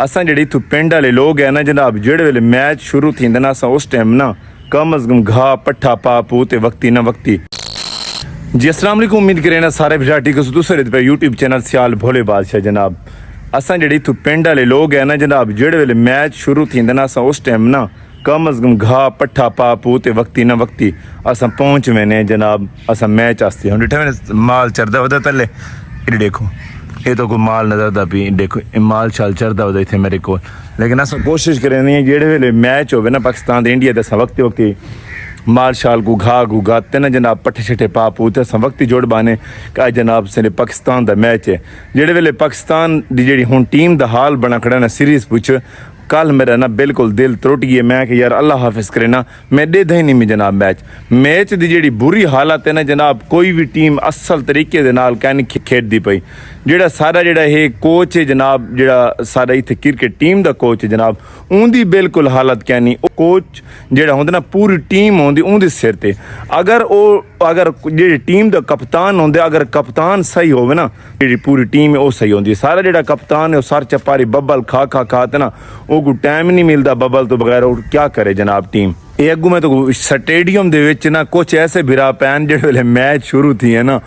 असां जेह्ड़े इत्थों पिंड वाले लोग है ना जनाब, जेह्ड़े वेले मैच शुरू थींदे ना असां उस टाइम ना कम अज़ कम घाह पट्ठा पा पू ते वक्ती ना वक्ती। जी अस्सलाम वालेकुम, उम्मीद करें ना सारे बिराटी को दूसरे पे यूट्यूब चैनल सियाल भोले बादशाह जनाब। असां जेह्ड़े इत्थों पिंड वाले लोग है ना जनाब, जेह्ड़े वेले मैच शुरू थींदे ना असां उस टाइम ना कम अज़ कम घाह पट्ठा पा पू ते वक्ती ना वक्ती असां पहुँच वेने जनाब असां मैच आस्ते। हम डिठे मैंने माल चरदा होता पहले, ये देखो ये तो कोई माल नजर दा भी, देखो ये माल शाल चरदा होता इतने मेरे को। लेकिन अस कोशिश करें जेह्ड़े वेले मैच होवे ना पाकिस्तान ते इंडिया ते असां वक्ती वक्ती माल शाल को घाह घू गाते ना जनाब पट्ठे शट्ठे पा पू ते असां वक्ती जोड़ बाने का जनाब से पाकिस्तान दा मैच है। जेह्ड़े वेले पाकिस्तान दी जेह्ड़ी हुण टीम दा हाल बना खड़ा ना सीरीज पुछ, कल मेरा ना बिल्कुल दिल त्रुट गया। मैं कि यार अल्लाह हाफिज करे ना मैं देदा ही नहीं मैं जनाब मैच दी जेह्ड़ी बुरी हालत है ना जनाब, कोई भी टीम असल तरीके दे नाल कैन खेडदी पई। जेह्ड़ा सारा जेह्ड़ा ये कोच है जनाब, जेह्ड़ा सारा इत्थे क्रिकेट टीम दा कोच है जनाब, उंदी बिल्कुल हालत क्या नहीं। कोच जेह्ड़ा होंदा ना पूरी टीम होंदी उंदे सिर ते। अगर जेह्ड़ी टीम दा कप्तान होंदे, अगर कप्तान सही होवे ना जेह्ड़ी पूरी टीम है वो सही होंदी। सारा जेह्ड़ा कप्तान है वो सर चपारी बब्बल खा ते ना वो को टाइम नहीं मिलता बब्बल तो बगैर और क्या करे जनाब टीम। ये अगू मैं तो स्टेडियम दे विच ना कुछ ऐसे बिरा पैन जेह्ड़े वेले मैच शुरू थी है ना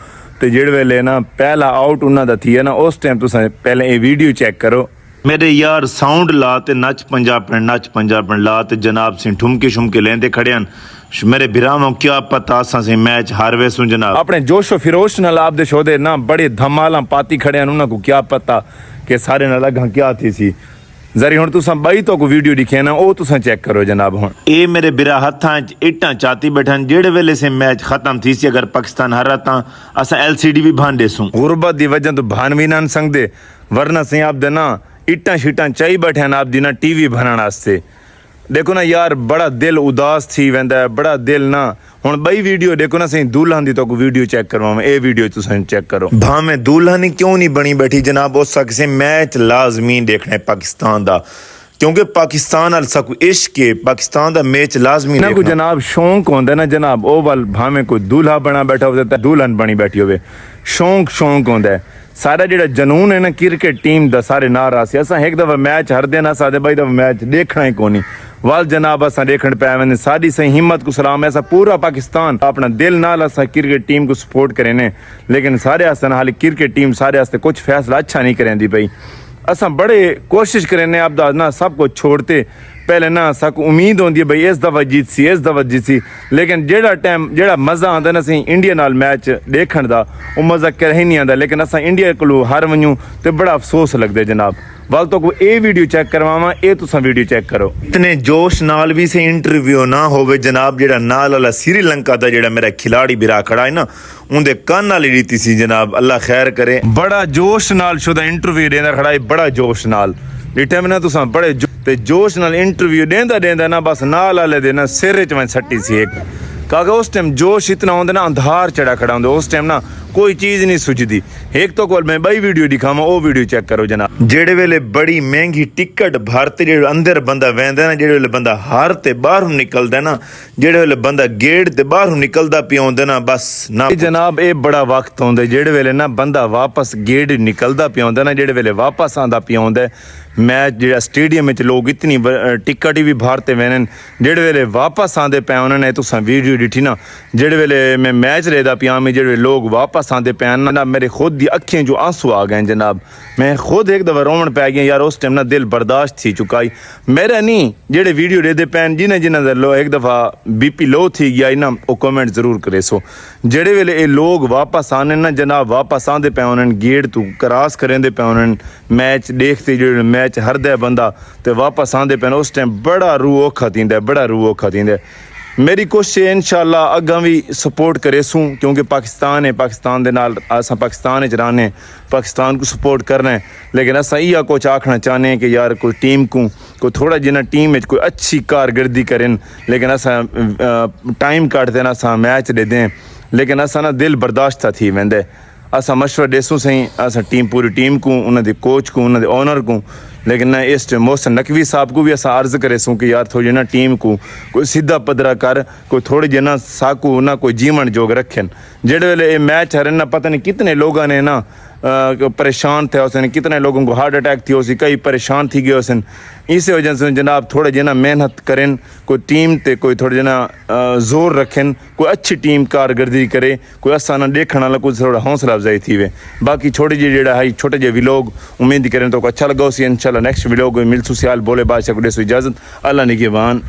ते जेह्ड़े वेले ना पहला आउट उन्हां दा थी है ना उस टाइम तुसां पहले ये वीडियो चेक करो। मेरे यार साउंड ला ते नच पंजाब ला ते जनाब से ठुमके शुमके लेंदे खड़े हन। मेरे बिरामों क्या पता असां से मैच हार वैसू जनाब। अपने जोशो फिरोश नाल आप दे शोदे ना बड़े धमाला पाती खड़े हन, उन्हां को क्या पता कि सारे नाल अगां क्या थी सी। जरी हुण तुसां बई तो को वीडियो दिखे ना वो तुसां चेक करो जनाब। हुण ए मेरे बिरा हत्थां च इट्टां चाती बैठन। जेड़े वेले से मैच खत्म थी सी अगर पाकिस्तान हारा तां असां LCD भी भान देसूं। गुरबत दी वजह तो भान भी ना सकदे, वरना से आप दे ना इट्टां शिट्टां चाई बैठे आप दी ना टीवी भरन वास्ते। देखो ना यार बड़ा दिल उदास थी वेंदा है, बड़ा दिल ना। हुण बई वीडियो देखो ना सही दुल्हन दी तो को वीडियो चेक करवावां। ए वीडियो तुसां चेक करो। भावें दुल्हन ही क्यों नहीं बनी बैठी जनाब, उस किसी मैच लाजमी देखना है पाकिस्तान दा, क्योंकि पाकिस्तान अल सकू इश्क है, पाकिस्तान दा मैच लाजमी ना को जनाब शौक होंदा ना जनाब। ओ वल भावें कोई दूल्हा बना बैठा होवे ते दुल्हन बनी बैठी होवे, शौक होंदा है। सारा जेड़ा जनून है ना क्रिकेट टीम दा सारे नारा से असां एक दफा मैच हर देना सादे बई दफा मैच देखना ही कोनी वाल जनाब असां देखण पे आवे। सारी सही हिम्मत को सलाम। ऐसा पूरा पाकिस्तान अपना दिल नाल असां क्रिकेट टीम को सपोर्ट करें, लेकिन सारे आस्ते हाल क्रिकेट टीम सारे आस्ते कुछ फैसला अच्छा नहीं करेंदी पई। असां बड़े कोशिश करें आप ना सब कुछ छोड़ते पहले ना साकू उम्मीद होंदी है भाई इस दफा जीतसी, लेकिन जेड़ा टाइम जेड़ा मज़ा आंदा ना सही इंडिया नाल मैच देखण दा वो मज़ा कहीं नहीं आंदा। लेकिन असां इंडिया कोलों हार वञूं ते बड़ा अफसोस लगदा जनाब। वाल तो कोई ए वीडियो चेक करवावां, ए तुसां वीडियो चेक करो। इतने जोश नाल भी से इंटरव्यू ना होवे जनाब, जेड़ा नाल वाला श्रीलंका दा जेड़ा मेरा खिलाड़ी बिरा खड़ा है ना उनदे कान नाल रीती सी जनाब, अल्लाह खैर करे। बड़ा जोश नाल शुदा इंटरव्यू देंदा खड़ा है, बड़ा जोश नाल डिठे में ना तुसां बड़े जोश नाल इंटरव्यू देंदा ना बस नाल वाले दे ना सिर च मैं सट्टी सी एक। क्योंकि उस टाइम जोश इतना होंदा ना अंधार चढ़ा खड़ा होंदा उस टाइम ना कोई चीज़ नहीं सुझदी। एक तो कोल मैं बई वीडियो दिखावां, वो वीडियो चेक करो जनाब। जेड़े वेले बड़ी महंगी टिकट भारते जेड़े अंदर बंदा वैंदा ना, जेड़े वेले बंदा हार ते बाहरों निकलदा ना, जेड़े वेले बंदा गेट ते बाहरों निकलदा पिया होंदा ना बस ना जनाब ये बड़ा वक्त होंदा। जेड़े वेले ना बंदा वापस गेट निकलदा पिया होंदा ना, जेड़े वेले वापस आंदा पिया होंदा मैच जेड़ा स्टेडियम में लोग इतनी टिकट भी भारते वैन, जेड़े वेले वापस आंदे पे उन्होंने तुसां वीडियो दिठी ना, जेड़े वेले मैं मैच रेदा पिया में जेड़े लोग वापस आंदे पे ना मेरे खुद दी अखियां जो आंसू आ गए जनाब। मैं खुद एक दफा रोवन पै गया यार, उस टाइम ना दिल बर्दाश्त थी चुका ही मेरा नहीं। जेड़े वीडियो रेदे पैन जिन्हें लो एक दफा BP लो थी गया ना वो कमेंट जरूर करे सो। जेड़े वेले ये लोग वापस आने ना जनाब, वापस आंदे पे उन्होंने गेट तू क्रॉस करेंदे पे उन्होंने मैच देखते जो मैच हरदा बंदा ते वापस आंदे पे उस टाइम बड़ा रूह औखा थींदा, बड़ा रूह औखा थींदा। मेरी कोशिश है इंशाल्लाह अग्गां भी सपोर्ट करेसूं, क्योंकि पाकिस्तान है, पाकिस्तान दे नाल असां पाकिस्तान च रहने, पाकिस्तान को सपोर्ट करना है। लेकिन असां इया कुछ आखना चाहने हैं कि यार कोई टीम को कोई थोड़ा जिन्ना टीम में कोई अच्छी कारकर्दगी करें, लेकिन असां टाइम कट देना असां मैच दे दें, लेकिन असां ना दिल बर्दाश्त थी वेंदे। असां मशवरा देसूं सही असां टीम पूरी टीम को उन्होंने कोच को उन्होंने ओनर को, लेकिन ना इस मोहसिन नकवी साहब को भी अस अर्ज करे सूँ कि यार थोड़ी ना टीम को कोई सीधा पदरा कर, कोई थोड़ी जी ना साकू ना कोई जीवन जोग रखें। जेड़े वेले ये मैच हरन ना पता नहीं कितने लोगों ने ना परेशान थे हुसन, कितने लोगों को हार्ट अटैक थी उसी, कई परेशान थी गए हुसन। इस वजह से जनाब थोड़े जना मेहनत करें, कोई टीम ते कोई थोड़े जना जोर रखें, कोई अच्छी टीम कारकर्दगी करे, कोई असा ना देखने वाला कुछ थोड़ा हौसला अफजाई थी वे। बाकी छोटे जी जेड़ा है छोटे जे व्लॉग उम्मीद करें तो अच्छा लगा उसी। इंशाल्लाह नेक्स्ट व्लॉग में मिलसू सियाल बोले बादशाह को देसो इजाजत। अल्लाह निगहबान।